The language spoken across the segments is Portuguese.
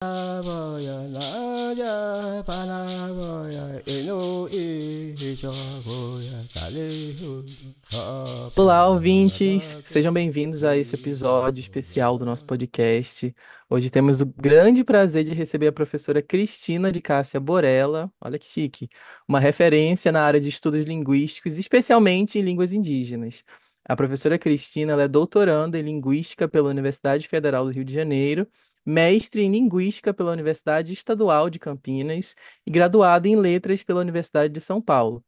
Boya naya panaboya eno ijo boya kalehu Olá, ouvintes! Sejam bem-vindos a esse episódio especial do nosso podcast. Hoje temos o grande prazer de receber a professora Cristina de Cássia Borella, olha que chique, uma referência na área de estudos linguísticos, especialmente em línguas indígenas. A professora Cristina ela é doutoranda em Linguística pela Universidade Federal do Rio de Janeiro, mestre em Linguística pela Universidade Estadual de Campinas e graduada em Letras pela Universidade de São Paulo.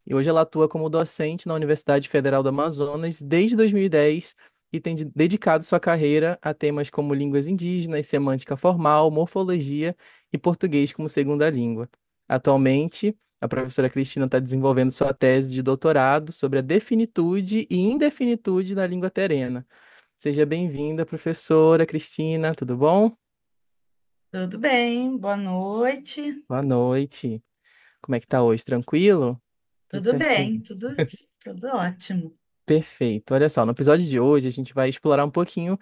E hoje ela atua como docente na Universidade Federal do Amazonas desde 2010 e tem dedicado sua carreira a temas como línguas indígenas, semântica formal, morfologia e português como segunda língua. Atualmente, a professora Cristina está desenvolvendo sua tese de doutorado sobre a definitude e indefinitude da língua terena. Seja bem-vinda, professora Cristina, tudo bom? Tudo bem, boa noite. Boa noite. Como é que tá hoje? Tranquilo? Tudo Tudo bem, certinho? tudo ótimo. Perfeito. Olha só, no episódio de hoje a gente vai explorar um pouquinho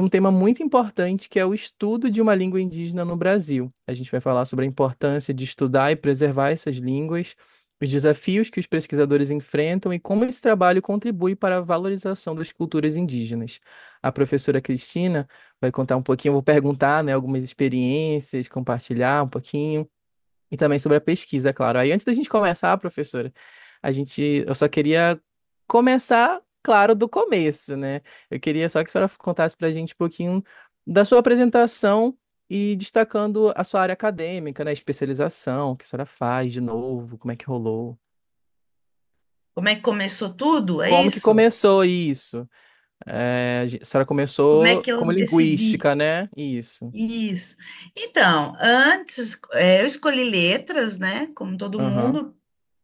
um tema muito importante que é o estudo de uma língua indígena no Brasil. A gente vai falar sobre a importância de estudar e preservar essas línguas, os desafios que os pesquisadores enfrentam e como esse trabalho contribui para a valorização das culturas indígenas. A professora Cristina vai contar um pouquinho, eu vou perguntar, né, algumas experiências, compartilhar um pouquinho. E também sobre a pesquisa, claro. Aí, antes da gente começar, professora, eu só queria começar, claro, do começo, né? Eu queria só que a senhora contasse pra gente um pouquinho da sua apresentação e destacando a sua área acadêmica, né? Especialização, o que a senhora faz de novo, como é que rolou. Como é que começou tudo? É Como que isso? começou isso? A senhora Como é começou que eu como decidi? linguística, né? Isso. Isso. Então, antes, eu escolhi letras, né? Como todo Aham, mundo.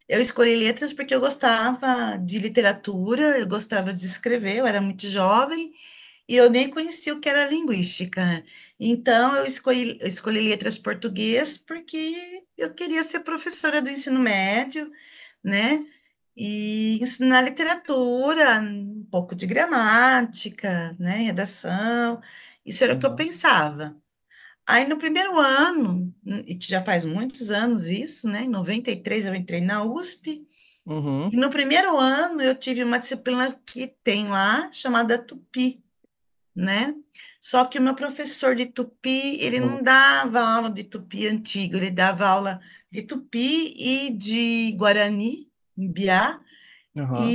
Eu escolhi letras porque eu gostava de literatura, eu gostava de escrever, eu era muito jovem e eu nem conhecia o que era linguística. Então, eu escolhi letras português porque eu queria ser professora do ensino médio, né? E ensinar literatura, um pouco de gramática, né? Redação. Isso era o que eu aham, pensava. Aí no primeiro ano, e que já faz muitos anos isso, né? Em 93 eu entrei na USP, uhum, e no primeiro ano eu tive uma disciplina que tem lá chamada Tupi, né? Só que o meu professor de Tupi, ele uhum, não dava aula de Tupi antigo, ele dava aula de Tupi e de Guarani, em Biá, aham,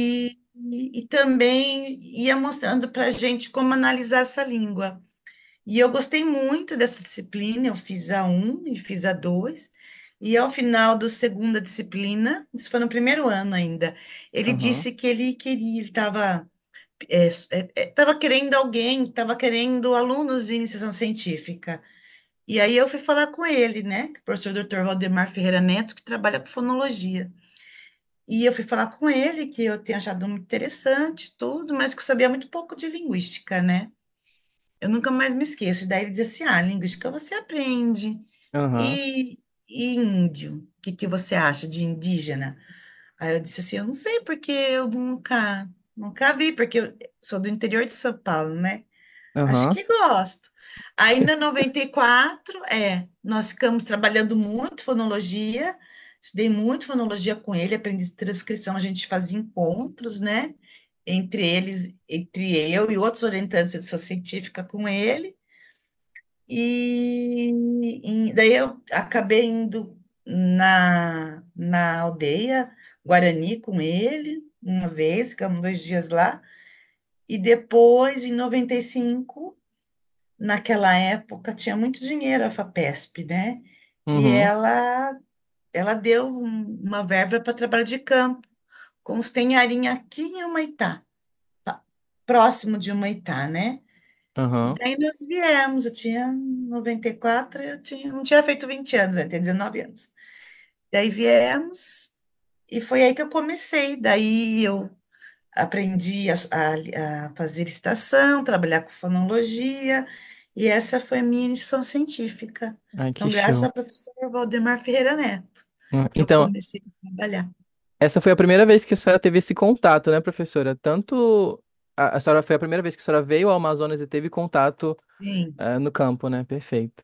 e também ia mostrando para a gente como analisar essa língua. E eu gostei muito dessa disciplina, eu fiz a um e fiz a 2. E ao final da segunda disciplina, isso foi no primeiro ano ainda, ele aham, disse que ele queria, ele estava querendo alguém, estava querendo alunos de iniciação científica. E aí eu fui falar com ele, né, que é o professor Dr. Valdemar Ferreira Neto, que trabalha com fonologia. E eu fui falar com ele que eu tinha achado muito interessante tudo, mas que eu sabia muito pouco de linguística, né? Eu nunca mais me esqueço. Daí ele disse assim: ah, linguística você aprende. aham, E índio? O que você acha de indígena? Aí eu disse assim: eu não sei, porque eu nunca vi, porque eu sou do interior de São Paulo, né? Acho aham. que gosto. Aí, na 94, nós ficamos trabalhando muito fonologia, estudei muito fonologia com ele, aprendi transcrição, a gente fazia encontros, né? Entre eles, entre eu e outros orientantes de educação científica com ele. E daí eu acabei indo na aldeia Guarani com ele, uma vez, ficamos 2 dias lá. E depois, em 95, naquela época tinha muito dinheiro a FAPESP, né? E Uhum, ela deu uma verba para trabalho de campo com os tenharinhos aqui em Humaitá, próximo de Humaitá, né? E aham, daí nós viemos, eu tinha 94, não tinha feito 20 anos, eu tinha 19 anos. Daí viemos e foi aí que eu comecei. Daí eu aprendi a fazer estação, trabalhar com fonologia, e essa foi a minha iniciação científica. ai, que Então, graças show. ao professor Valdemar Ferreira Neto, que eu Então, comecei a trabalhar. essa foi a primeira vez que a senhora teve esse contato, né, professora? Tanto a senhora foi a primeira vez que a senhora veio ao Amazonas e teve contato Sim, no campo, né? Perfeito.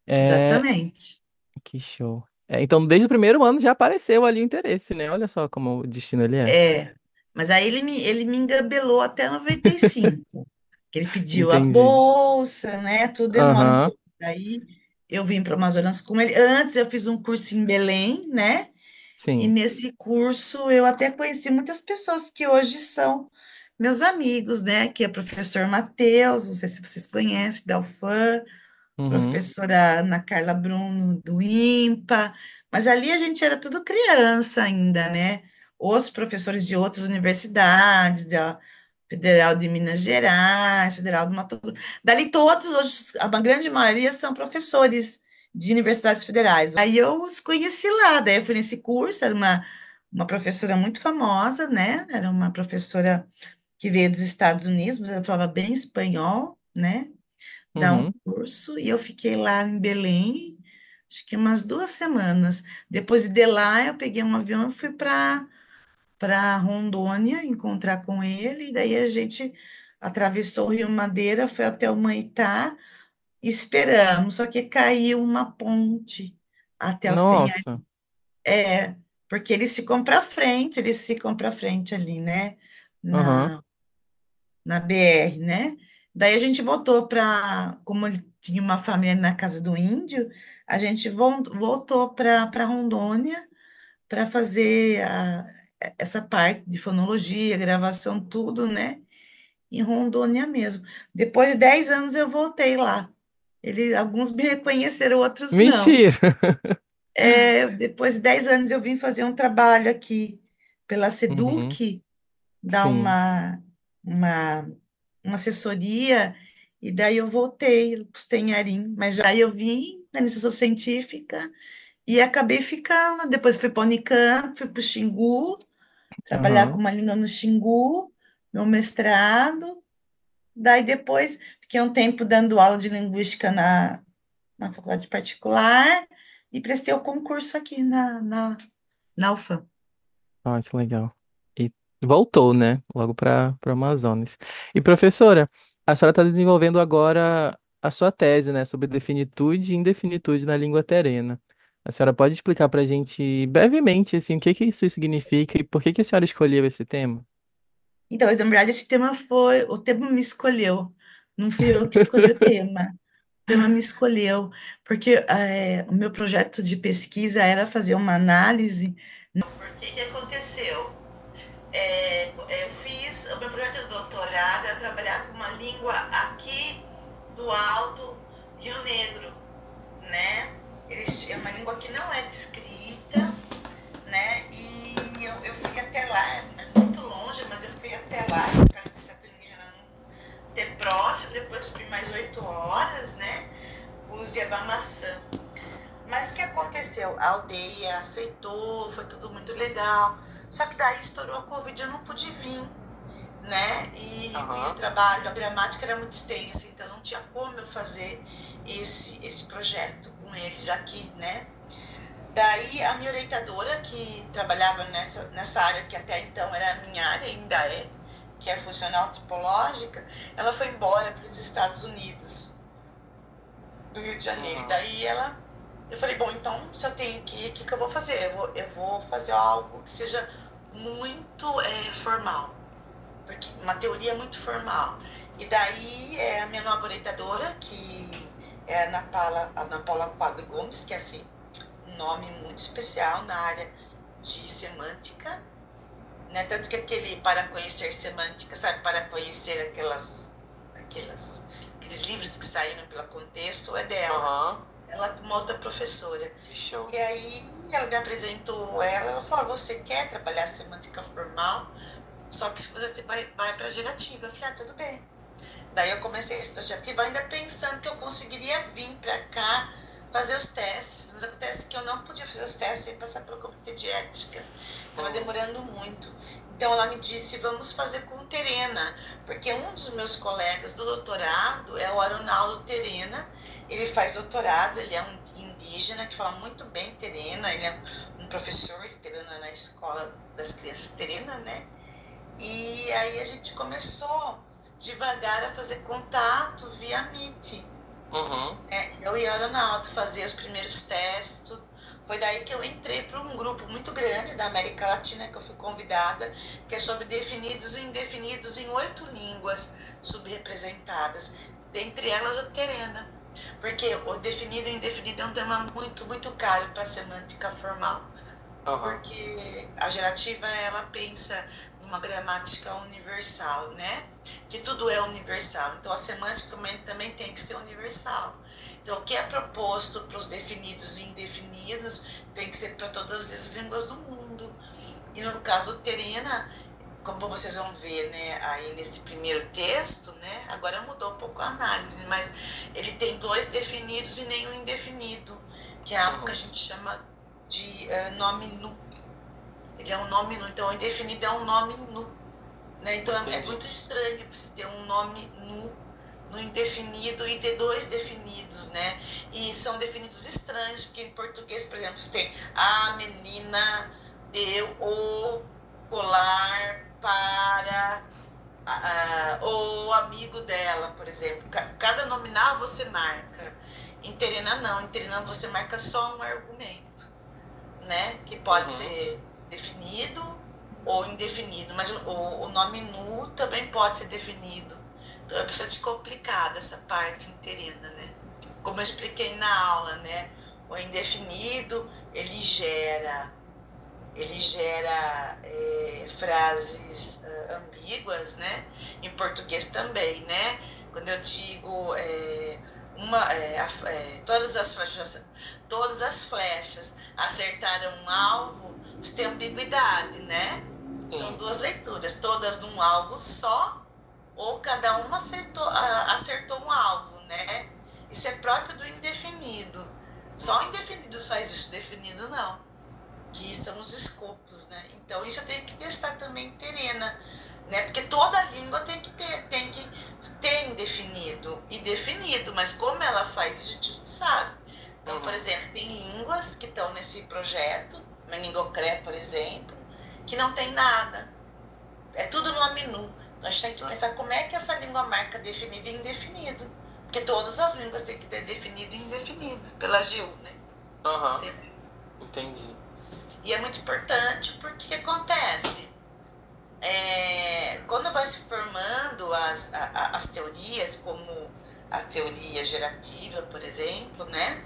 É, Exatamente. que show. Então, desde o primeiro ano já apareceu ali o interesse, né? Olha só como o destino ele é. É, mas aí ele me engabelou até 95, que ele pediu a Entendi. bolsa, né? Tudo demora um Aham, pouco. Daí eu vim para o Amazonas com ele. Antes eu fiz um curso em Belém, né? E sim. nesse curso eu até conheci muitas pessoas que hoje são meus amigos, né? Que é o professor Matheus, não sei se vocês conhecem, da UFAM, Uhum, professora Ana Carla Bruno, do IMPA, mas ali a gente era tudo criança ainda, né? Outros professores de outras universidades, da Federal de Minas Gerais, Federal do Mato Grosso. Dali todos, hoje, a grande maioria são professores de universidades federais. Aí eu os conheci lá, daí eu fui nesse curso, era uma professora muito famosa, né? Era uma professora que veio dos Estados Unidos, mas ela falava bem espanhol, né? Dar um uhum. curso e eu fiquei lá em Belém, acho que umas 2 semanas. Depois de lá, eu peguei um avião e fui para Rondônia encontrar com ele, e daí a gente atravessou o Rio Madeira, foi até o Humaitá, e esperamos, só que caiu uma ponte até os Tenha. Nossa. É, porque eles ficam para frente ali, né? Aham. Na BR, né? Daí a gente voltou para, como ele tinha uma família na casa do índio, a gente voltou para Rondônia para fazer essa parte de fonologia, gravação, tudo, né? Em Rondônia mesmo. Depois de 10 anos eu voltei lá. Alguns me reconheceram, outros não. Mentira. Depois de 10 anos eu vim fazer um trabalho aqui pela Uhum, Seduc, dar sim. uma, uma assessoria, e daí eu voltei para os Tenharim, mas já eu vim na iniciação científica e acabei ficando. Depois fui para a Unicamp, fui para o Xingu, trabalhar com Aham. uma língua no Xingu, meu mestrado. Daí depois fiquei um tempo dando aula de linguística na faculdade particular e prestei o concurso aqui na UFAM. Ah, que legal. E voltou, né? Logo para Amazonas. E professora, a senhora está desenvolvendo agora a sua tese, né, sobre definitude e indefinitude na língua terena. A senhora pode explicar para a gente brevemente assim, o que que isso significa e por que que a senhora escolheu esse tema? Então, na verdade, o tema me escolheu, não fui eu que escolhi o tema. O tema me escolheu, porque o meu projeto de pesquisa era fazer uma análise. Por que que aconteceu? O meu projeto de doutorado é trabalhar com uma língua aqui do Alto Rio Negro, né? É uma língua que não é descrita, né? E eu fui até lá, é muito longe, mas eu fui até lá, para a licenciatura em indígena ter próximo, depois fui mais 8 horas, né? Uziabamaçã. Mas o que aconteceu? A aldeia aceitou, foi tudo muito legal. Só que daí estourou a Covid, eu não pude vir, né? E o trabalho, a gramática era muito extensa, então não tinha como eu fazer esse projeto com eles aqui, né? Daí a minha orientadora, que trabalhava nessa área, que até então era a minha área, ainda é, que é funcional antropológica, ela foi embora para os Estados Unidos, do Rio de Janeiro. E daí eu falei, bom, então se eu tenho que ir, o que eu vou fazer? Eu vou fazer algo que seja muito formal, porque uma teoria muito formal. E daí a minha nova orientadora, que é a Ana Paula Quadro Gomes, que é assim, um nome muito especial na área de semântica, né? Tanto que para conhecer semântica, sabe, para conhecer aqueles livros que saíram pelo contexto, é dela. Ela com uma outra professora. Que show. E aí ela me apresentou ela falou, você quer trabalhar semântica formal? Só que se você vai para a gerativa. Eu falei, tudo bem. Daí eu comecei a estudar gerativa ainda pensando que eu conseguiria vir para cá fazer os testes, mas acontece que eu não podia fazer os testes sem passar pelo comitê de ética. Estava demorando muito. Então ela me disse, vamos fazer com Terena, porque um dos meus colegas do doutorado é o Aronaldo Terena. Ele faz doutorado, ele é um indígena que fala muito bem Terena, ele é um professor de Terena na escola das crianças Terena, né? E aí a gente começou devagar a fazer contato via Meet. Uhum. Eu e a aeronáutica fazia os primeiros testes, tudo. Foi daí que eu entrei para um grupo muito grande da América Latina, que eu fui convidada, que é sobre definidos e indefinidos em 8 línguas subrepresentadas, dentre elas a terena. Porque o definido e indefinido é um tema muito, muito caro para a semântica formal. Aham. Porque a gerativa, ela pensa numa gramática universal, né? Que tudo é universal. Então, a semântica também tem que ser universal. Então, o que é proposto para os definidos e indefinidos tem que ser para todas as línguas do mundo. E no caso terena, como vocês vão ver, né, aí nesse primeiro texto, né, agora mudou um pouco a análise, mas ele tem 2 definidos e nenhum indefinido, que é algo que a Uhum. gente chama de nome nu. Ele é um nome nu, então o indefinido é um nome nu. Né? Então é Entendi. muito estranho você ter um nome nu no indefinido e ter 2 definidos, né? E são definidos estranhos, porque em português, por exemplo, você tem a menina deu o colar para o amigo dela, por exemplo. Cada nominal você marca. Em terena não, em terena você marca só um argumento, né? Que pode Uhum. ser definido ou indefinido, mas o nome nu também pode ser definido. Então é bastante complicada essa parte interna, né? Como eu Sim, expliquei na aula, né? O indefinido ele gera frases ambíguas, né? Em português também, né? Quando eu digo todas as flechas acertaram um alvo, isso tem ambiguidade, né? São sim. 2 leituras, todas num alvo só, ou cada uma acertou um alvo, né? Isso é próprio do indefinido. Só o Uhum. indefinido faz isso, definido não, que são os escopos, né? Então isso eu tenho que testar também em terena, né? Porque toda língua tem indefinido e definido, mas como ela faz isso a gente não sabe. Então, por Uhum. exemplo, tem línguas que estão nesse projeto, Meningocré, por exemplo, que não tem nada. É tudo nome nu. Então a gente tem que Ah, pensar como é que essa língua marca definido e indefinido. Porque todas as línguas têm que ter definido e indefinido, pela GU, né? aham. Entendeu? Entendi. E é muito importante porque o que acontece? Quando vai se formando as teorias, como a teoria gerativa, por exemplo, né?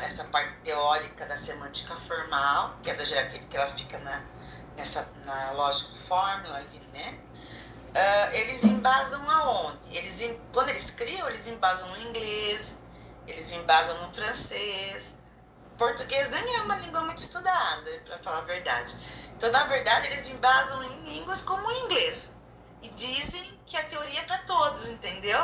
Essa parte teórica da semântica formal, que é da gerativa, que ela fica na lógica fórmula ali, né? Eles embasam aonde? Quando eles criam, eles embasam no inglês, eles embasam no francês. Português nem é uma língua muito estudada, para falar a verdade. Então, na verdade, eles embasam em línguas como o inglês. E dizem que a teoria é para todos, entendeu?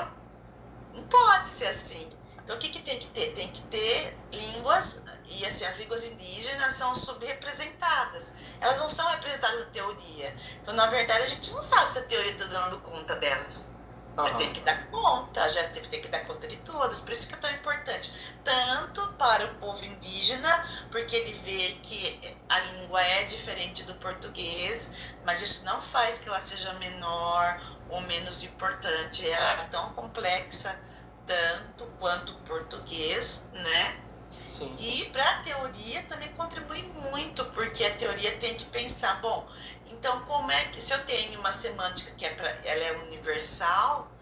Não pode ser assim. Então, o que tem que ter? Tem que ter línguas, e assim, as línguas indígenas são subrepresentadas. Elas não são representadas na teoria. Então, na verdade, a gente não sabe se a teoria está dando conta delas. Mas tem Aham. que dar conta, já tem que dar conta de todas. Por isso que é tão importante. Tanto para o povo indígena, porque ele vê que a língua é diferente do português, mas isso não faz que ela seja menor ou menos importante. Ela é tão complexa tanto quanto o português, né? Sim, sim. E para a teoria também contribui muito, porque a teoria tem que pensar, bom, então como é que se eu tenho uma semântica que ela é universal,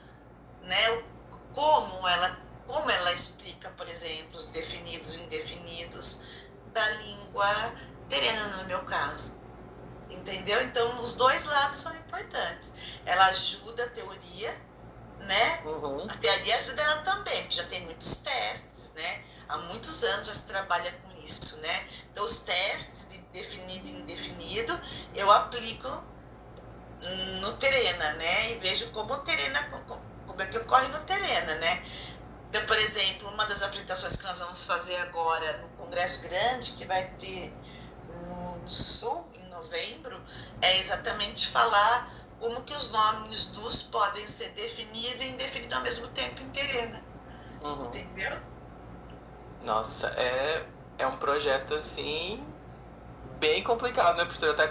né? Como ela explica, por exemplo, os definidos e indefinidos da língua terena, no meu caso. Entendeu? Então, os 2 lados são importantes. Ela ajuda a teoria, né? Uhum. A teoria ajuda ela também, porque já tem muitos testes, né? Há muitos anos já se trabalha com isso, né? Então, os testes de definido e indefinido eu aplico no Terena, né? E vejo como é que ocorre no Terena, né? Então, por exemplo, uma das apresentações que nós vamos fazer agora no Congresso Grande, que vai ter no Sul, em novembro, é exatamente falar como que os nomes dos podem ser definidos e indefinidos ao mesmo tempo em Terena. Uhum. Entendeu? Nossa, é um projeto assim bem complicado, né, professor? Até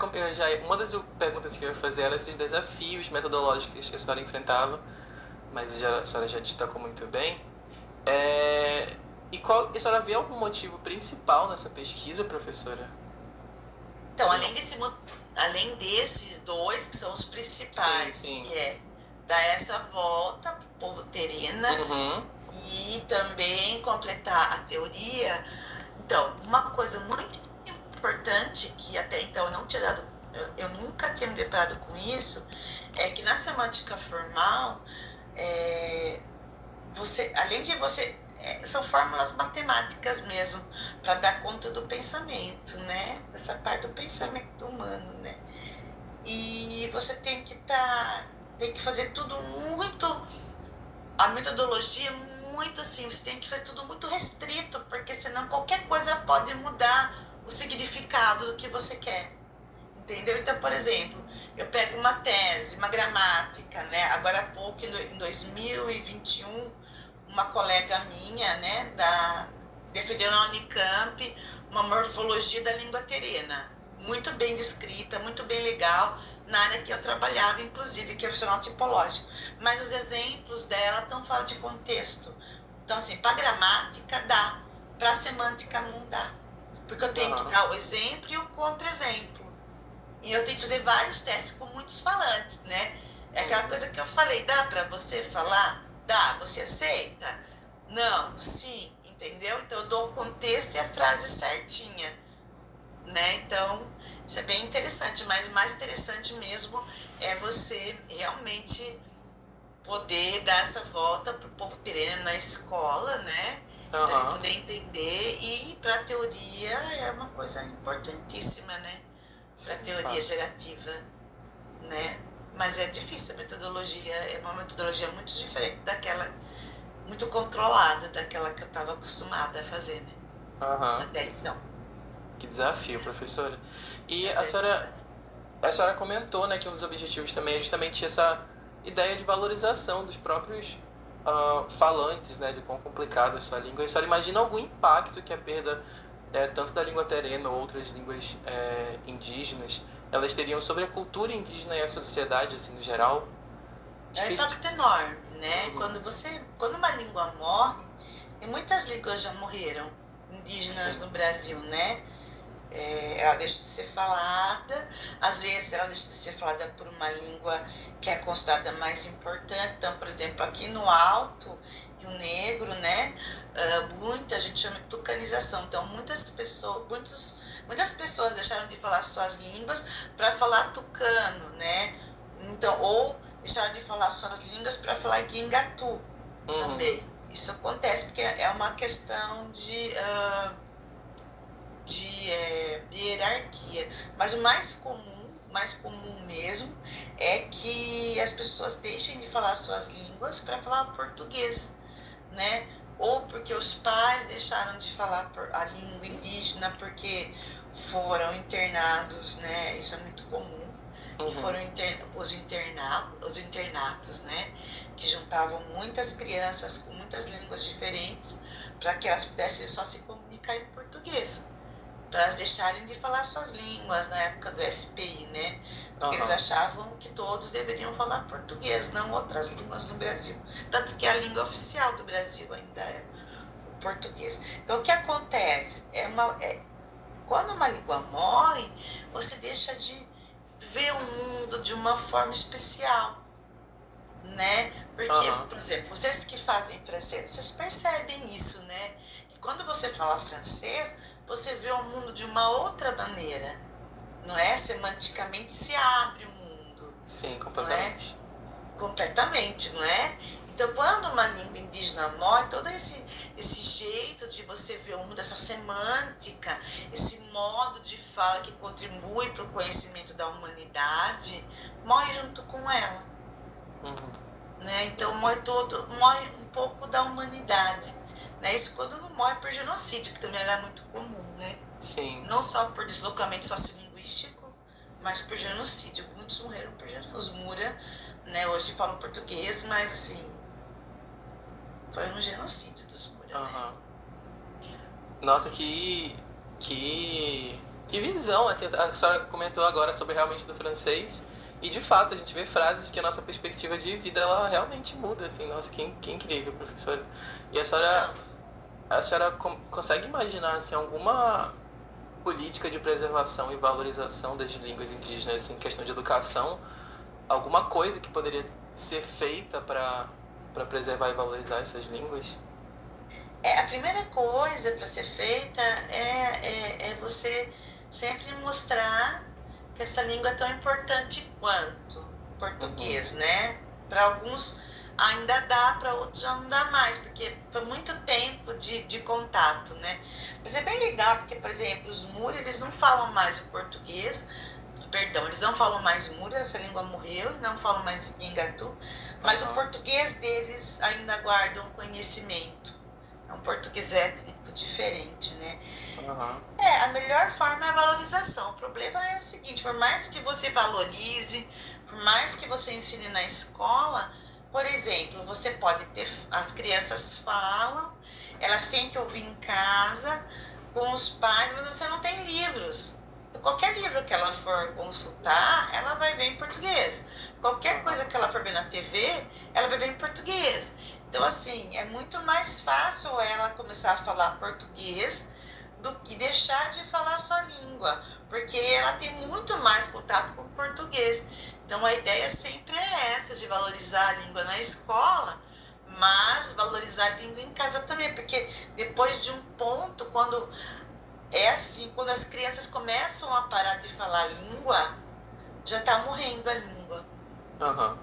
uma das perguntas que eu ia fazer era esses desafios metodológicos que a senhora enfrentava, mas a senhora já destacou muito bem. É, a senhora vê algum motivo principal nessa pesquisa, professora? Então, Sim, além desses dois, que são os sim, principais, sim. que é dar essa volta para o povo terena Uhum, e também completar a teoria. Então, uma coisa muito importante que até então eu não tinha dado, eu nunca tinha me deparado com isso, é que na semântica formal, é, além de você, são fórmulas matemáticas mesmo, para dar conta do pensamento, né? Dessa parte do sim. pensamento humano, né? E você tem que fazer tudo muito, a metodologia é muito assim, você tem que fazer tudo muito restrito, porque senão qualquer coisa pode mudar o significado do que você quer. Entendeu? Então, por exemplo, eu pego uma tese, uma gramática, né? Agora há pouco, em 2021, uma colega minha, né, defendeu na Unicamp uma morfologia da língua terena, muito bem descrita, muito bem legal, na área que eu trabalhava, inclusive, que é funcional tipológico. Mas os exemplos dela estão fora de contexto. Então, assim, para gramática dá, para semântica não dá. Porque eu tenho que Aham. dar o exemplo e o contra-exemplo. E eu tenho que fazer vários testes com muitos falantes, né? É aquela Uhum. coisa que eu falei, dá para você falar? Dá, você aceita? Não, sim, entendeu? Então eu dou o contexto e a frase certinha, né? Então, isso é bem interessante, mas o mais interessante mesmo é você realmente poder dar essa volta para o povo terreno na escola, né? Para ele Aham. poder entender e para a teoria é uma coisa importantíssima, né? Para a Sim, de teoria fato. gerativa, né? Mas é difícil a metodologia, é uma metodologia muito diferente daquela, muito controlada daquela que eu estava acostumada a fazer, né? Aham. Até então. Que desafio, professora. E É grande desafio. a senhora comentou, né, que um dos objetivos também é justamente essa ideia de valorização dos próprios falantes, né, de quão complicada é a sua língua. E a senhora imagina algum impacto que a perda tanto da língua terena ou outras línguas indígenas, elas teriam sobre a cultura indígena e a sociedade, assim, no geral? É Acho um que a gente... impacto enorme, né? Uhum. Quando uma língua morre, e muitas línguas já morreram, indígenas Sim. no Brasil, né? Ela deixa de ser falada, às vezes ela deixa de ser falada por uma língua que é considerada mais importante. Então, por exemplo, aqui no Alto, Rio Negro, né, muita gente chama de tucanização. Então, muitas pessoas deixaram de falar suas línguas para falar tucano, né? Então, ou deixaram de falar suas línguas para falar guingatu Uhum. também. Isso acontece porque é uma questão de hierarquia. Mas o mais comum mesmo, é que as pessoas deixem de falar suas línguas para falar português, né? Ou porque os pais deixaram de falar a língua indígena porque foram internados, né? Isso é muito comum. E Uhum. foram os internatos, né? Que juntavam muitas crianças com muitas línguas diferentes para que elas pudessem só se comunicar em português, para elas deixarem de falar suas línguas na época do SPI, né? Porque eles Aham. achavam que todos deveriam falar português, não outras línguas no Brasil. Tanto que a língua oficial do Brasil ainda é o português. Então, o que acontece? Quando uma língua morre, você deixa de ver o mundo de uma forma especial, né? Porque, Aham. por exemplo, vocês que fazem francês, vocês percebem isso, né? Que quando você fala francês, você vê o mundo de uma outra maneira, não é? Semanticamente se abre o mundo, Sim, não é? completamente. Completamente, não é? Então, quando uma língua indígena morre, todo esse jeito de você ver o mundo, essa semântica, esse modo de fala que contribui para o conhecimento da humanidade, morre junto com ela, Uhum. né? Então morre um pouco da humanidade, né? Isso quando não morre por genocídio, que também era muito comum, né? Sim. Não só por deslocamento sociolinguístico, mas por genocídio. Muitos morreram por genocídio. Os Mura, né, hoje falam português, mas assim, foi um genocídio dos Mura, né? Aham. Nossa, que visão, assim, a senhora comentou agora sobre realmente do francês, E de fato, a gente vê frases que a nossa perspectiva de vida ela realmente muda, assim, nossa, que incrível, professora. E a senhora consegue imaginar assim, alguma política de preservação e valorização das línguas indígenas assim, em questão de educação? Alguma coisa que poderia ser feita para preservar e valorizar essas línguas? A primeira coisa para ser feita é você sempre mostrar que essa língua é tão importante quanto o Uhum. português, né? Para alguns ainda dá, para outros já não dá mais, porque foi muito tempo de contato, né? Mas é bem legal, porque, por exemplo, os Muri, eles não falam mais o português, perdão, eles não falam mais Muri, essa língua morreu, não falam mais Ingatu, mas o Aham. português deles ainda guarda um conhecimento. É um português étnico diferente, né? Aham. A melhor forma é a valorização. O problema é o seguinte, por mais que você valorize, por mais que você ensine na escola, por exemplo, você pode ter, as crianças falam, elas têm que ouvir em casa, com os pais, mas você não tem livros. Então, qualquer livro que ela for consultar, ela vai ver em português. Qualquer coisa Aham. que ela for ver na TV, ela vai ver em português. Então, assim, é muito mais fácil ela começar a falar português do que deixar de falar a sua língua, porque ela tem muito mais contato com o português. Então a ideia sempre é essa, de valorizar a língua na escola, mas valorizar a língua em casa também, porque depois de um ponto, quando é assim, quando as crianças começam a parar de falar a língua, já está morrendo a língua, Aham.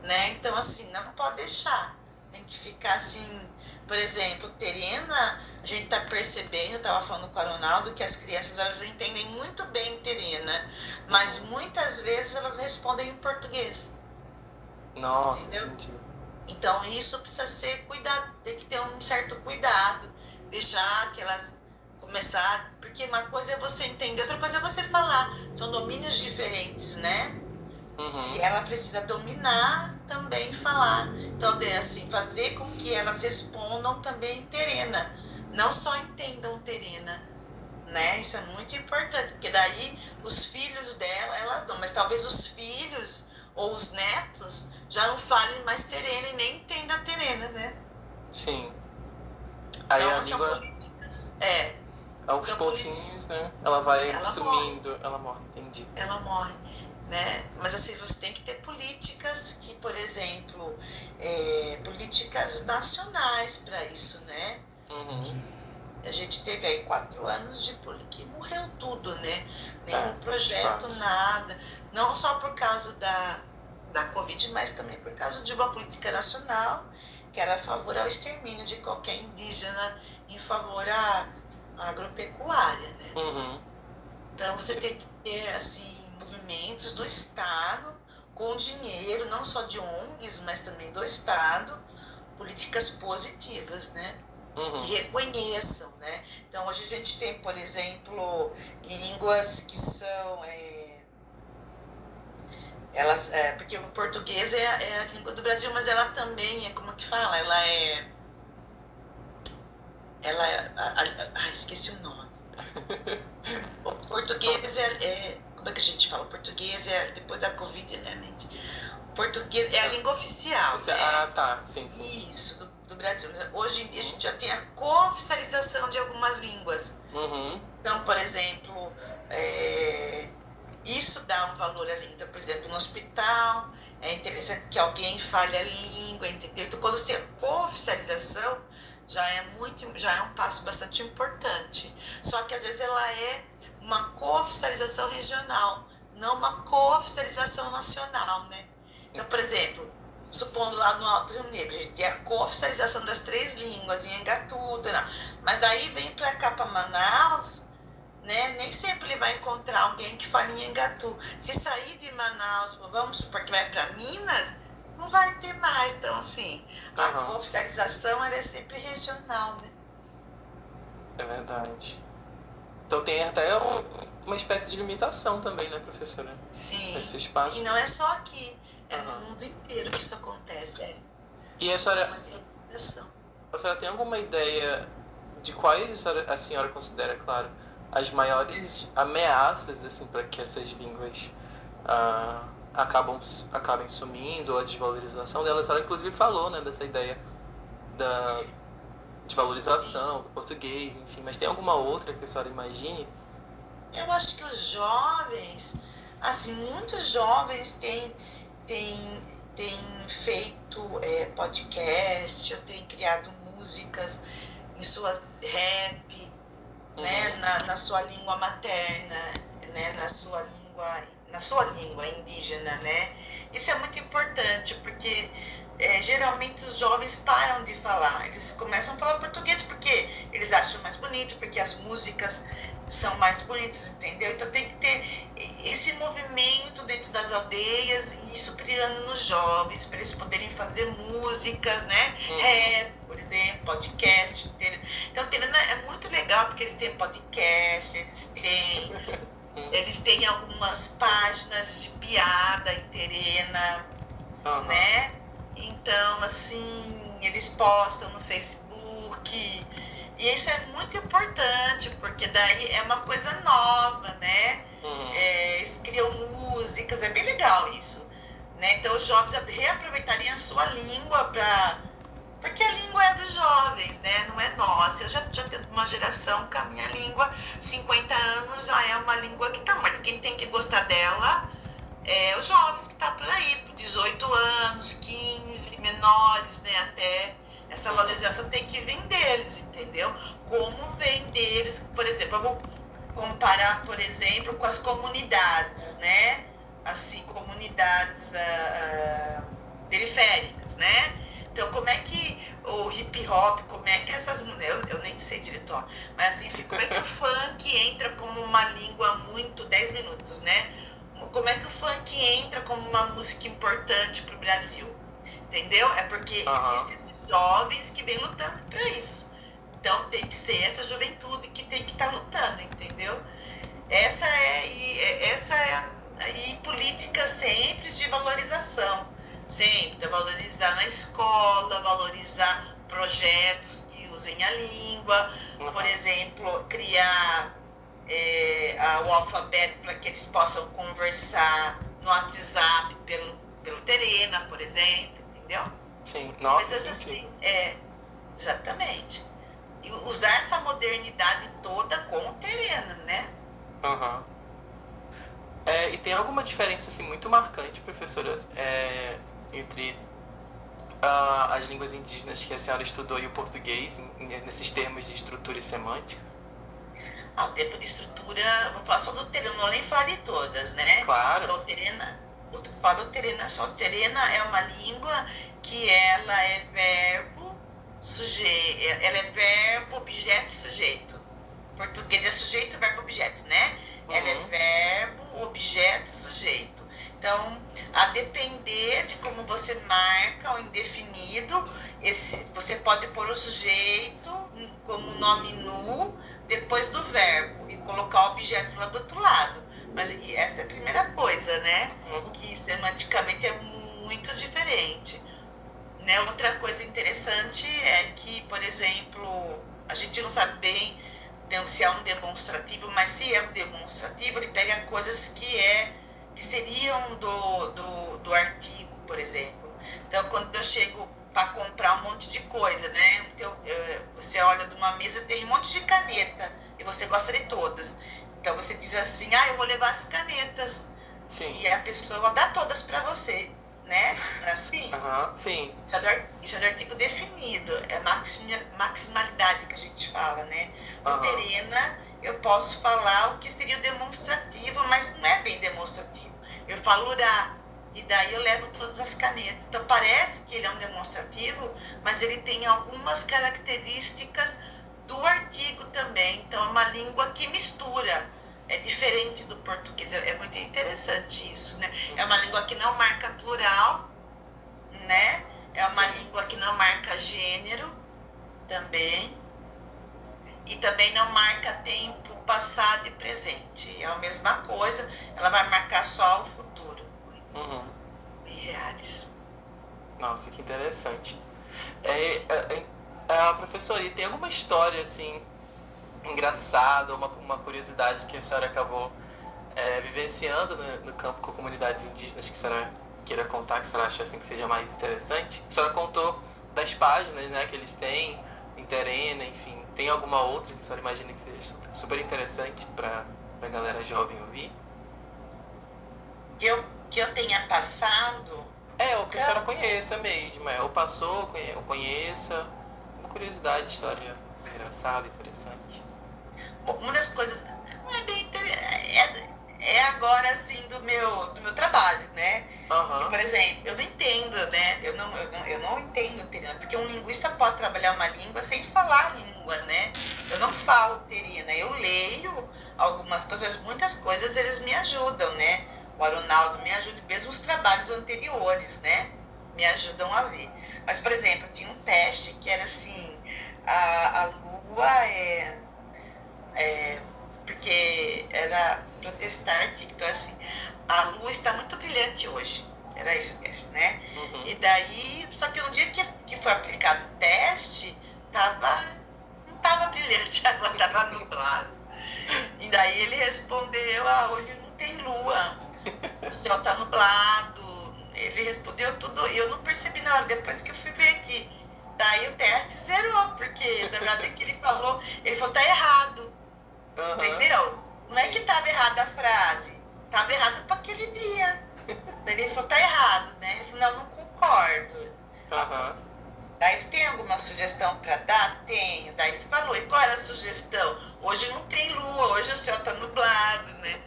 né? Então, assim, não pode deixar. Tem que ficar assim, por exemplo, terena, a gente está percebendo, eu estava falando com a Ronaldo, que as crianças elas entendem muito bem terena, mas Uhum. muitas vezes elas respondem em português, Nossa, entendeu? entendi. Então isso precisa ser cuidado, tem que ter um certo cuidado, deixar que elas começar, porque uma coisa é você entender, outra coisa é você falar, são domínios diferentes, né? E Uhum. ela precisa dominar também falar. Então, assim, fazer com que elas respondam também em terena. Não só entendam terena, né? Isso é muito importante, porque daí os filhos dela, elas não, mas talvez os filhos ou os netos já não falem mais terena e nem entendam terena, né? Sim. Aí a Então, são língua, políticas. aos São políticas. pouquinhos, né? Ela vai Ela morre. sumindo, ela morre, entendi. Ela morre, né? Mas assim, você tem que ter políticas que, por exemplo, políticas nacionais para isso, né? Uhum. A gente teve aí 4 anos que morreu tudo, né? É, Nenhum de projeto, fato. nada. Não só por causa da Covid, mas também por causa de uma política nacional que era a favor ao extermínio de qualquer indígena em favor à agropecuária, né? Uhum. Então você tem que ter assim movimentos do Estado com dinheiro, não só de ONGs, mas também do Estado, políticas positivas, né? Que Uhum. reconheçam, né? Então hoje a gente tem, por exemplo, línguas que são elas, porque o português é a língua do Brasil, mas ela também é como que fala, esqueci o nome. O português como é que a gente fala? O português depois da Covid, né, gente? O português é a língua oficial, Ah, né? tá, sim, sim. Isso, do Brasil. Mas hoje em dia a gente já tem a cooficialização de algumas línguas. Uhum. Então, por exemplo, isso dá um valor à língua. Então, por exemplo, no hospital, é interessante que alguém fale a língua, entendeu? Então, quando você tem a cooficialização, já é um passo bastante importante. Só que às vezes ela é uma cooficialização regional, não uma cooficialização nacional, né? Então, por exemplo, supondo lá no Alto Rio Negro, a gente tem a cooficialização das 3 línguas, em Engatuta, mas daí vem para cá, para Manaus, né? Nem sempre ele vai encontrar alguém que fale em Engatu. Se sair de Manaus, vamos supor que vai para Minas, não vai ter mais. Então, assim, a Aham, cooficialização ela é sempre regional, né? é verdade. Então tem até uma espécie de limitação também, né, professora? Sim, Esse sim, espaço. não é só aqui, é no Aham. mundo inteiro que isso acontece, E a é senhora, uma discriminação. a senhora tem alguma ideia de quais a senhora considera, claro, as maiores ameaças, assim, para que essas línguas acabem sumindo, ou a desvalorização delas. Ela inclusive falou, né, dessa ideia da desvalorização do português, enfim. Mas tem alguma outra que a senhora imagine? Eu acho que os jovens, assim, muitos jovens têm feito podcast, ou têm criado músicas em suas rap, né, na sua língua materna, né, na sua língua indígena, né? Isso é muito importante, porque geralmente os jovens param de falar, eles começam a falar português porque eles acham mais bonito, porque as músicas são mais bonitas, entendeu? Então tem que ter esse movimento dentro das aldeias, e isso criando nos jovens, para eles poderem fazer músicas, né? Por exemplo, podcast. Então, Terena é muito legal, porque eles têm podcast, eles têm algumas páginas de piada em Terena, né? Então, assim, eles postam no Facebook. E isso é muito importante, porque daí é uma coisa nova, né? Eles criam músicas, é bem legal isso, né? Então os jovens reaproveitariam a sua língua porque a língua é dos jovens, né? Não é nossa. Eu já tenho uma geração com a minha língua, 50 anos já é uma língua que tá morta. Quem tem que gostar dela é os jovens que tá por aí, por 18 anos, 15, menores, né? Até essa valorização tem que vir deles, entendeu? Como vem deles, por exemplo, eu vou comparar, por exemplo, com as comunidades, né? Assim, comunidades periféricas, né? Então, como é que o hip hop, como é que essas... Eu nem sei direito, ó, mas assim, como é que o funk entra como uma língua muito... 10 minutos, né? Como é que o funk entra como uma música importante para o Brasil? Entendeu? É porque existem esses jovens que vêm lutando para isso. Então tem que ser essa juventude que tem que estar lutando, entendeu? Essa é e política sempre de valorização. Sempre valorizar na escola, valorizar projetos que usem a língua, por exemplo, criar o alfabeto para que eles possam conversar no WhatsApp pelo Terena, por exemplo, entendeu? Sim, nossa. Coisas assim, exatamente. E usar essa modernidade toda com o Terena, né? E tem alguma diferença assim, muito marcante, professora, entre as línguas indígenas que a senhora estudou e o português, nesses termos de estrutura e semântica? O tempo de estrutura, eu vou falar só do Terena, não vou nem falar de todas, né? Claro. O Terena, eu falo do Terena só. O Terena é uma língua que ela é verbo, sujeito, ela é verbo, objeto, sujeito. Português é sujeito, verbo, objeto, né? Ela é verbo, objeto, sujeito. Então, a depender de como você marca o indefinido, você pode pôr o sujeito como nome nu depois do verbo e colocar o objeto lá do outro lado. Mas essa é a primeira coisa, né? Que semanticamente é muito diferente. Né? Outra coisa interessante é que, por exemplo, a gente não sabe bem se é um demonstrativo, mas se é um demonstrativo, ele pega coisas que seriam do artigo, por exemplo. Então, quando eu chego para comprar um monte de coisa, né? Então, você olha de uma mesa, tem um monte de caneta, e você gosta de todas. Então, você diz assim, eu vou levar as canetas. Sim. E a pessoa dá todas para você, né? Assim? Sim. Isso é do artigo definido, é maximalidade que a gente fala, né? No Terena, eu posso falar o que seria o demonstrativo, mas não é bem demonstrativo. Eu falo urá, e daí eu levo todas as canetas. Então parece que ele é um demonstrativo, mas ele tem algumas características do artigo também. Então é uma língua que mistura. É diferente do português. É muito interessante isso, né? É uma língua que não marca plural, né? É uma língua que não marca gênero também. E também não marca tempo passado e presente. É a mesma coisa, ela vai marcar só o futuro. Irreales. Nossa, que interessante. Professora, e tem alguma história assim engraçada, uma curiosidade que a senhora acabou vivenciando no campo com comunidades indígenas que a senhora queira contar, que a senhora acha assim, que seja mais interessante? A senhora contou das páginas, né, que eles têm, em Terena, enfim. Tem alguma outra que a senhora imagina que seja super interessante para a galera jovem ouvir? Que eu tenha passado. Ou que a senhora conheça mesmo, ou passou, ou conheça. Uma curiosidade, história engraçada, interessante. Uma das coisas não é bem é agora assim do meu trabalho, né? Uhum. E, por exemplo, eu não entendo, né? Eu não entendo terina, porque um linguista pode trabalhar uma língua sem falar a língua, né? Eu não falo terina, eu leio algumas coisas, muitas coisas eles me ajudam, né? O Aronaldo me ajuda, mesmo os trabalhos anteriores, né? Me ajudam a ver. Mas, por exemplo, tinha um teste que era assim, a Lua porque era para testar, então assim, a Lua está muito brilhante hoje. Era isso o teste, né? Uhum. E daí, só que no dia que foi aplicado o teste, não estava brilhante, a Lua estava nublada. E daí ele respondeu, hoje não tem Lua, o céu está nublado. Ele respondeu tudo, e eu não percebi na hora, depois que eu fui ver aqui. Daí o teste zerou, porque na verdade é que ele falou tá errado. Uhum. Entendeu? Não é que estava errada a frase, estava errado para aquele dia. Daí ele falou, tá errado, né? Ele falou, não concordo. Uhum. Daí tem alguma sugestão para dar? Tenho. Daí ele falou, e qual era a sugestão? Hoje não tem lua, hoje o céu está nublado, né?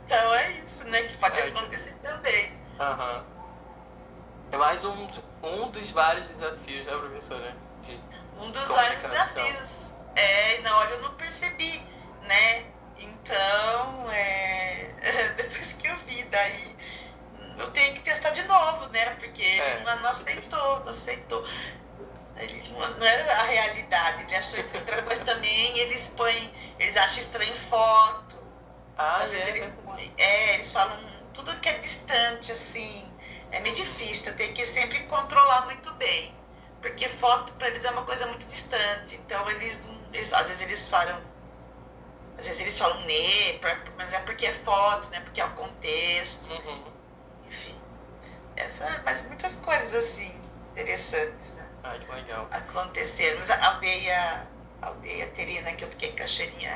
Então é isso, né? Que pode acontecer também. Uhum. É mais um dos vários desafios, né, professora? Um dos vários desafios. Na hora eu não percebi, né? Então, depois que eu vi, daí eu tenho que testar de novo, né? Porque ele não aceitou. Ele não era a realidade, ele achou estranho. Outra coisa também, eles acham estranho foto. Às vezes eles falam tudo que é distante, assim. É meio difícil, eu tenho que sempre controlar muito bem. Porque foto para eles é uma coisa muito distante. Então às vezes eles falam né, mas é porque é foto, né? Porque é o contexto. Uhum. Enfim. Mas muitas coisas assim, interessantes, né? Que legal. Aconteceram. Mas a aldeia Terina, que eu fiquei em Cachoeirinha,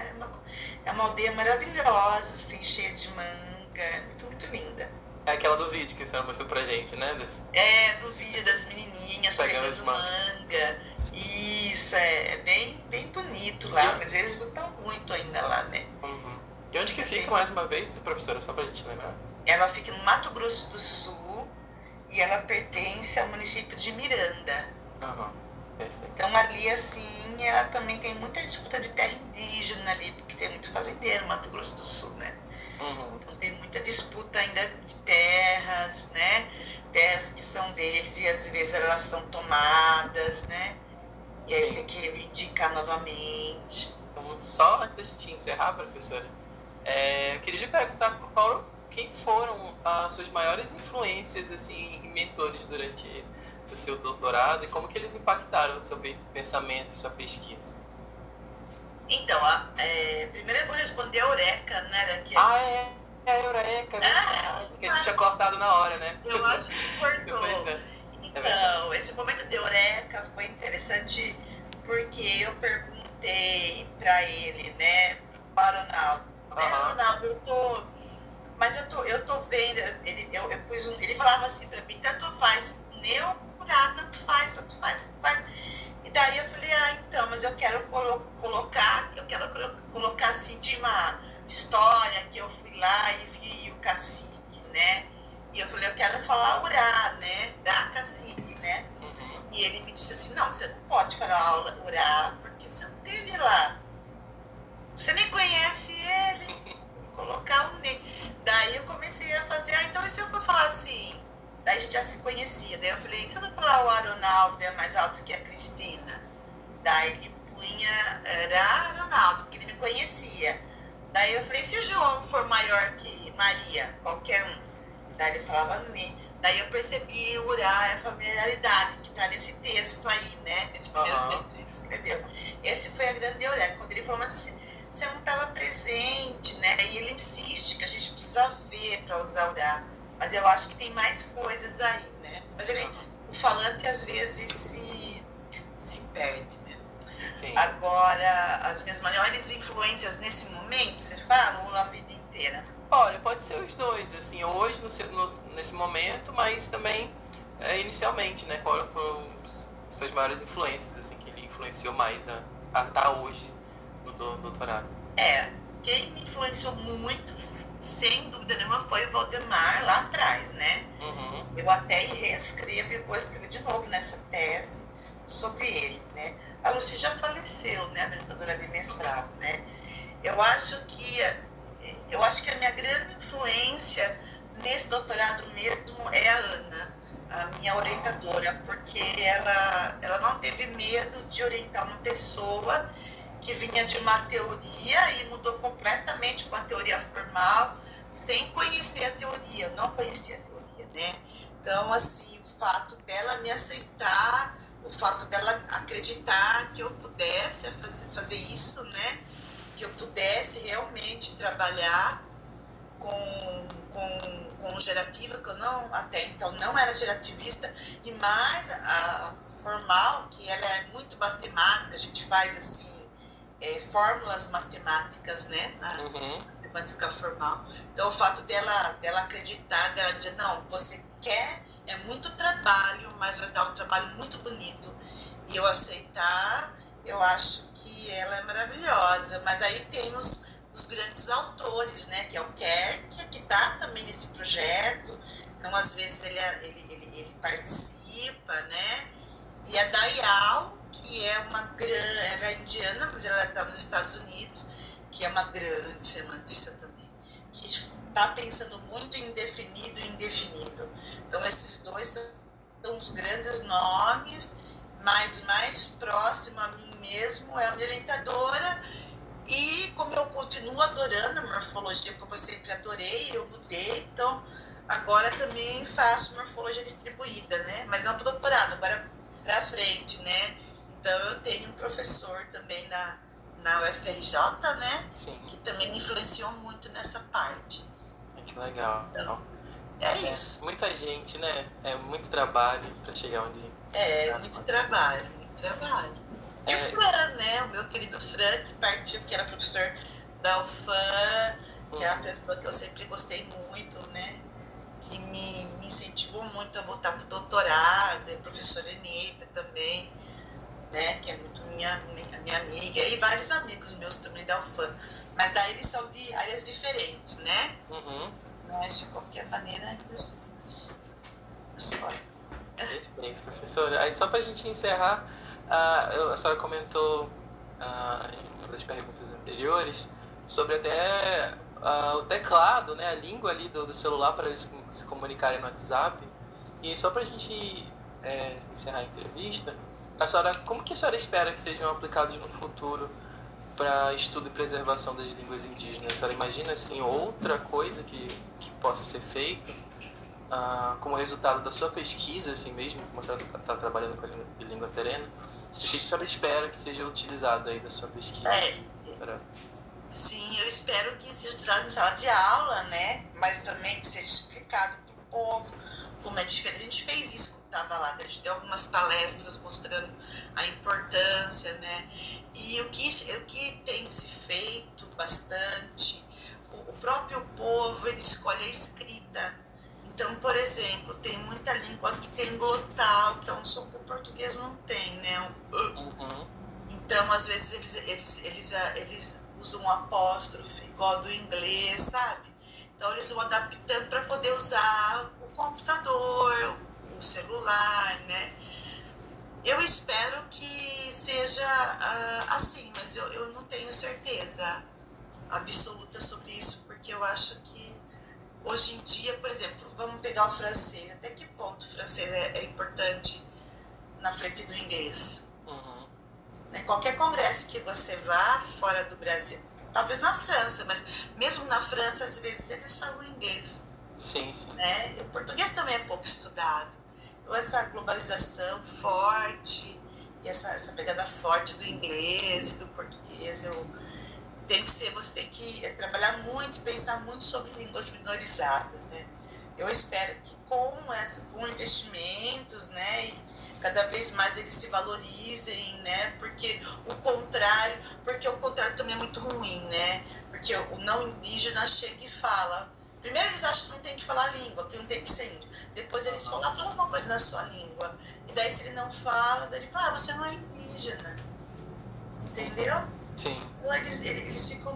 é uma aldeia maravilhosa, assim, cheia de manga, muito, muito linda. É aquela do vídeo que a senhora mostrou pra gente, né? Do vídeo das menininhas pegando manga. Isso, é bem, bem bonito lá, mas eles lutam muito ainda lá, né? Uhum. E onde que fica, mais uma vez, professora, só pra gente lembrar? Ela fica no Mato Grosso do Sul e ela pertence ao município de Miranda. Uhum. Perfeito. Então ali, assim, ela também tem muita disputa de terra indígena ali, porque tem muito fazendeiro no Mato Grosso do Sul, né? Uhum. Então tem muita disputa ainda de terras, né? Terras que são deles e às vezes elas são tomadas, né? E aí eles têm que reivindicar novamente. Então, só antes da gente encerrar, professora, eu queria lhe perguntar quem foram as suas maiores influências assim, e mentores durante o seu doutorado e como que eles impactaram o seu pensamento, sua pesquisa. Então, primeiro eu vou responder a Eureka, né? A Eureka, que a gente tinha cortado na hora, né? Eu acho que cortou. Então, esse momento de Eureka foi interessante porque eu perguntei para ele, né, para o Aronaldo. Aronaldo, eu tô vendo, ele falava assim para mim, tanto faz curar, tanto faz. E daí eu falei, então, mas eu quero colocar assim de uma história que eu fui lá e vi o cacique, né? E eu falei, eu quero falar Urá, né? Da cacique, né? Uhum. E ele me disse assim, não, você não pode falar Urá, porque você não esteve lá. Você nem conhece ele. Vou colocar o nele. Daí eu comecei a fazer, então e se eu for falar assim? Daí a gente já se conhecia. Daí eu falei, se eu não falar o Aronaldo é mais alto que a Cristina? Daí ele punha, era Aronaldo, porque ele me conhecia. Daí eu falei, se o João for maior que Maria, qualquer um? Daí ele falava Nê. Daí eu percebi o Urá, a familiaridade que está nesse texto aí, né? Nesse primeiro texto que ele escreveu. Esse foi a grande eureka. Quando ele falou, mas você não estava presente, né? né? E ele insiste que a gente precisa ver para usar orar. Mas eu acho que tem mais coisas aí, né? Mas o falante às vezes se perde, né? Sim. Agora, as minhas maiores influências nesse momento, você fala, ou a vida inteira? Olha, pode ser os dois, assim, hoje, nesse momento, mas também inicialmente, né? Quais foram suas maiores influências, assim, que ele influenciou mais a estar hoje no doutorado? Quem me influenciou muito, sem dúvida nenhuma, foi o Valdemar lá atrás, né? Uhum. Eu até reescrevo e vou escrever de novo nessa tese sobre ele, né? A Lucy já faleceu, né? A orientadora de mestrado, né? Eu acho que a minha grande influência nesse doutorado mesmo é a Ana, a minha orientadora, porque ela não teve medo de orientar uma pessoa que vinha de uma teoria e mudou completamente para uma teoria formal, sem conhecer a teoria. Eu não conhecia a teoria, né? Então, assim, o fato dela me aceitar, o fato dela acreditar que eu pudesse fazer isso, né? Que eu pudesse realmente trabalhar com gerativa, que eu até então não era gerativista, e mais a formal, que ela é muito matemática, a gente faz assim, fórmulas matemáticas, né? Matemática formal. Então, o fato dela acreditar, dela dizer, não, você quer, é muito trabalho, mas vai dar um trabalho muito bonito. E eu aceitar, eu acho que ela é maravilhosa. Mas aí tem os grandes autores, né? Que é o Kerr, que está também nesse projeto. Então, às vezes, ele participa, né? E a Dayal, que é ela é indiana, mas ela está nos Estados Unidos, que é uma grande semantista também, que está pensando muito em definido e indefinido. Então, esses dois são os grandes nomes, mas mais próximo a mim mesmo é a minha orientadora. E como eu continuo adorando a morfologia, como eu sempre adorei, eu mudei, então agora também faço morfologia distribuída, né? Mas não para o doutorado, agora para frente, né? Então eu tenho um professor também na UFRJ, né? Sim. Que também me influenciou muito nessa parte. Que legal. Então, é isso. Muita gente, né? É muito trabalho para chegar onde... Muito trabalho, muito trabalho. E o Fran, né? O meu querido Fran, que partiu, que era professor da UFAM, que é uma pessoa que eu sempre gostei muito, né? Que me incentivou muito a voltar para o doutorado, a professora Anitta também, né? Que é muito minha amiga, e vários amigos meus também da UFAM. Mas daí eles são de áreas diferentes, né? Mas de qualquer maneira, ainda são os colegas. Perfeito, professora. Aí só para a gente encerrar, a senhora comentou em uma das perguntas anteriores sobre até o teclado, né, a língua ali do celular para eles se comunicarem no WhatsApp. E só para a gente encerrar a entrevista, como que a senhora espera que sejam aplicados no futuro para estudo e preservação das línguas indígenas? A senhora imagina assim outra coisa que possa ser feito como resultado da sua pesquisa, assim mesmo, como a senhora está trabalhando com a língua terena? O que a senhora espera que seja utilizado aí da sua pesquisa? Sim, eu espero que seja utilizado em sala de aula, né? Mas também que seja explicado para o povo como é diferente. A gente fez isso quando estava lá, a gente deu algumas palestras mostrando a importância, né? E o que tem se feito bastante, o próprio povo, ele escolhe a escrita. Então, por exemplo, tem muita língua que tem glotal, que é um som que o português não tem, né? Então, às vezes, eles usam um apóstrofe igual do inglês, sabe? Então, eles vão adaptando para poder usar o computador, o celular, né? Eu espero que seja assim, mas eu não tenho certeza absoluta sobre isso, porque eu acho que hoje em dia, por exemplo, vamos pegar o francês. Até que ponto o francês é importante na frente do inglês? Qualquer congresso que você vá fora do Brasil, talvez na França, mas mesmo na França, às vezes eles falam inglês. Sim, sim. Né? E o português também é pouco estudado. Então, essa globalização forte e essa pegada forte do inglês e do português, você tem que trabalhar muito e pensar muito sobre línguas minorizadas, né? Eu espero que com investimentos, né, e cada vez mais eles se valorizem, né, porque o contrário também é muito ruim, né, porque o não indígena chega e fala, primeiro eles acham que não tem que falar a língua, que não tem que ser índio, depois eles falam, fala uma coisa na sua língua, e daí se ele não fala, daí ele fala, você não é indígena, entendeu? Sim. Então eles ficam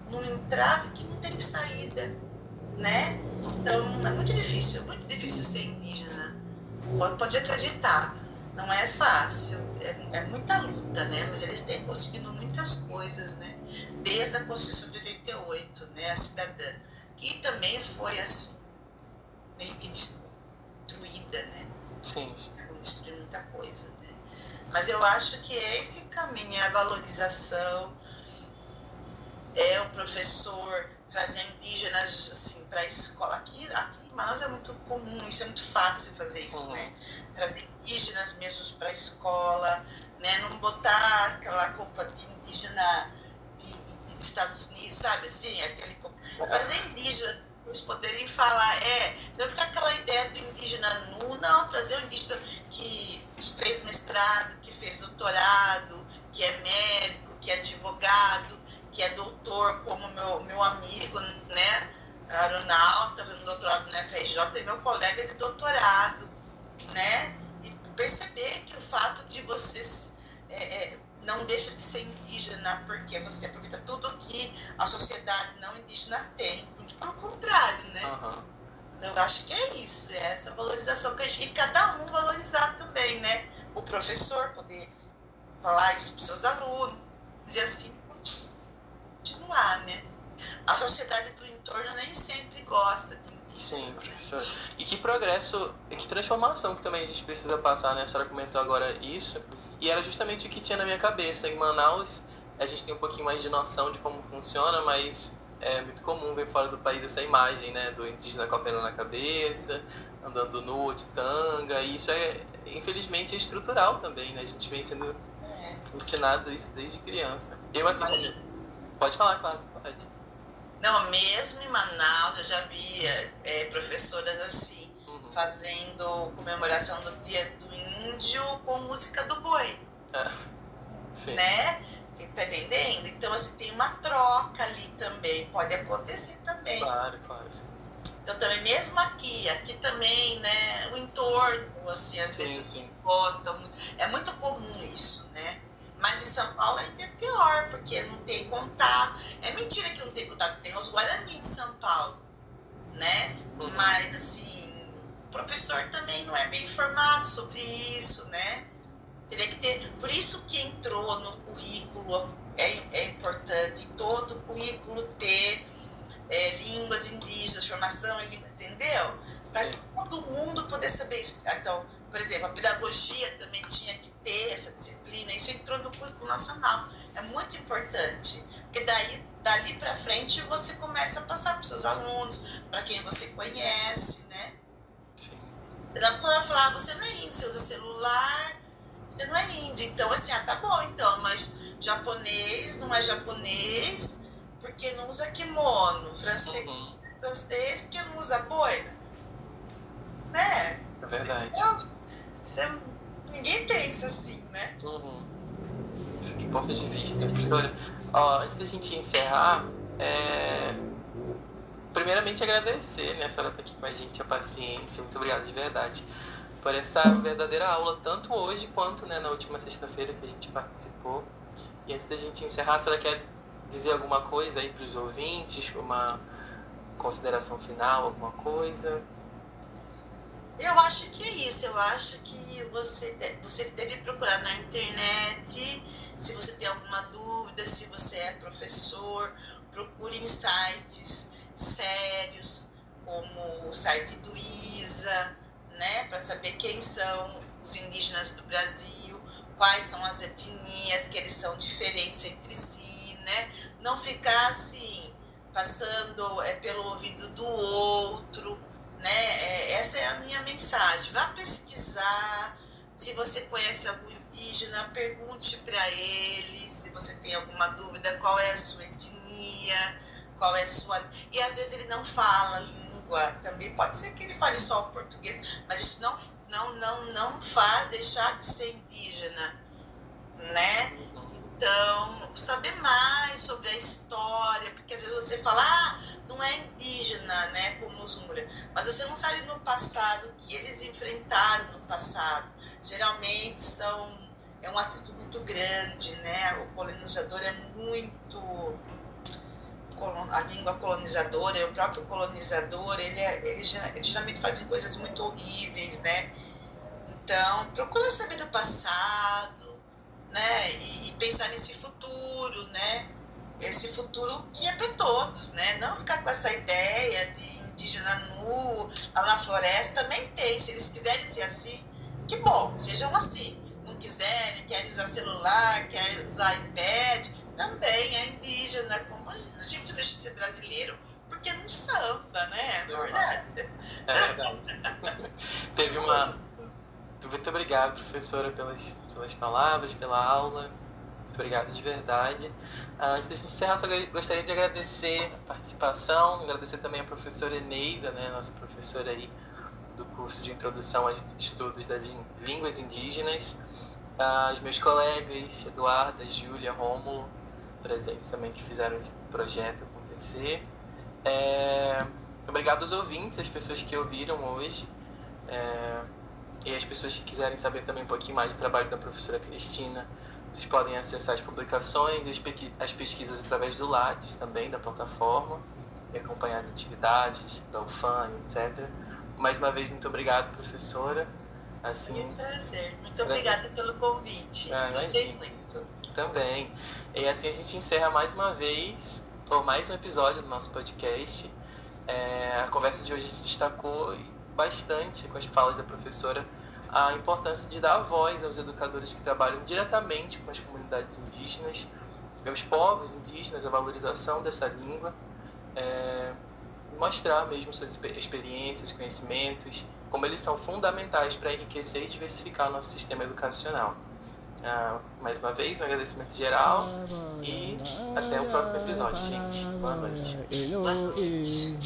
num entrave que não tem saída, né? Então é muito difícil ser indígena. Pode acreditar, não é fácil, é muita luta, né? Mas eles têm conseguido muitas coisas, né? Desde a Constituição de 88, né? A cidadã, que também foi assim, meio que destruída, né? Sim. Destruiu muita coisa, né? Mas eu acho que é esse caminho, é a valorização, é o professor trazer indígenas assim, para a escola. Aqui em Manaus é muito comum, isso é muito fácil fazer isso, né? Trazer indígenas mesmo para a escola, né? Não botar aquela roupa de indígena de Estados Unidos, sabe? Assim, trazer indígenas eles poderem falar, você não ficar aquela ideia do indígena nu, não, trazer um indígena que fez mestrado, que fez doutorado, que é médico, que é advogado, que é doutor, como meu amigo, né, aeronauta, fazendo doutorado na FRJ, e meu colega de doutorado, né, e perceber que o fato de vocês não deixa de ser indígena porque tá tudo aqui a sociedade não indígena tem, muito pelo contrário, né? Eu acho que é isso, é essa valorização que a gente, e cada um valorizar também, né? O professor poder falar isso para os seus alunos e assim continuar, né? A sociedade do entorno nem sempre gosta de indígenas. Sim, professor. E que progresso, que transformação que também a gente precisa passar, né? A senhora comentou agora isso, e era justamente o que tinha na minha cabeça. Em Manaus, a gente tem um pouquinho mais de noção de como funciona, mas é muito comum ver fora do país essa imagem, né? Do indígena com a pena na cabeça, andando nu de tanga, e isso infelizmente, é estrutural também, né? A gente vem sendo ensinado isso desde criança. Eu, assim, pode falar, claro, pode. Não, mesmo em Manaus, eu já vi professoras assim, fazendo comemoração do Dia do Índio com música do boi. Sim. Né? Tá entendendo? Então, assim, tem uma troca ali também, pode acontecer também. Claro, sim. Então, também, mesmo aqui também, né, o entorno, assim, às vezes gosta muito, é muito comum isso, né? Mas em São Paulo ainda é pior, porque não tem contato. É mentira que não tem contato, tem os Guarani em São Paulo, né? Mas, assim, o professor também não é bem informado sobre isso, né? Teria que ter, por isso que entrou no currículo, é importante, em todo o currículo ter línguas indígenas, formação em língua, entendeu? Para todo mundo poder saber isso. Então, por exemplo, a pedagogia também tinha que ter essa disciplina, isso entrou no currículo nacional. É muito importante, porque dali para frente você começa a passar para os seus alunos, para quem você conhece, né? Sim. A pessoa vai falar, você não é índio, você usa celular, você não é índio. Então, assim, tá bom, então, mas japonês não é japonês porque não usa kimono, francês porque não usa boina, né? É verdade. Então, ninguém pensa assim, né? Que ponto de vista, professora. Antes da gente encerrar, primeiramente agradecer, né, a senhora tá aqui com a gente, a paciência, muito obrigado de verdade por essa verdadeira aula, tanto hoje quanto, né, na última sexta-feira que a gente participou. E antes da gente encerrar, a senhora quer dizer alguma coisa aí para os ouvintes, uma consideração final, alguma coisa? Eu acho que é isso, eu acho que você deve procurar na internet, se você tem alguma dúvida, se você é professor, procure em sites sérios, como o site do ISA, né, para saber quem são os indígenas do Brasil, quais são as etnias, que eles são diferentes entre si, né, não ficar assim, passando pelo ouvido do outro, né, essa é a minha mensagem, vá pesquisar, se você conhece algum indígena, pergunte para ele, se você tem alguma dúvida, qual é a sua etnia, qual é a sua... E às vezes ele não fala a língua, também pode ser que ele fale só o português, mas isso não faz deixar de ser indígena, né? Então, saber mais sobre a história, porque às vezes você fala, não é indígena, né, como os Mura, mas você não sabe no passado o que eles enfrentaram no passado. Geralmente é um atrito muito grande, né? O colonizador é muito... A língua colonizadora, o próprio colonizador, ele geralmente fazem coisas muito horríveis, né? Então, procura saber do passado, né? E pensar nesse futuro, né? Esse futuro que é para todos, né? Não ficar com essa ideia de indígena nu, lá na floresta, também tem. Se eles quiserem ser assim, que bom, sejam assim. Não quiserem, querem usar celular, querem usar iPad, também é indígena, como a gente não deixa de ser brasileiro, porque não samba, né? Não é verdade? É verdade. Teve uma... Muito obrigado, professora, pelas palavras, pela aula. Muito obrigado de verdade. Antes de encerrar, só gostaria de agradecer a participação, agradecer também a professora Eneida, né, nossa professora aí do curso de Introdução aos Estudos das Línguas Indígenas, os meus colegas, Eduarda, Júlia, Rômulo, presentes também que fizeram esse projeto acontecer. Obrigado aos ouvintes, às pessoas que ouviram hoje. E as pessoas que quiserem saber também um pouquinho mais do trabalho da professora Cristina, vocês podem acessar as publicações e as pesquisas através do Lattes também, da plataforma, e acompanhar as atividades da UFAM, etc. Mais uma vez, muito obrigado, professora. Foi um prazer. Muito obrigada pelo convite. Gostei muito. Também. E assim a gente encerra mais uma vez, ou mais um episódio do nosso podcast. A conversa de hoje a gente destacou bastante com as falas da professora a importância de dar voz aos educadores que trabalham diretamente com as comunidades indígenas, aos povos indígenas, a valorização dessa língua, mostrar mesmo suas experiências, conhecimentos, como eles são fundamentais para enriquecer e diversificar o nosso sistema educacional. Mais uma vez, um agradecimento geral e até o próximo episódio, gente. Boa noite. Boa noite.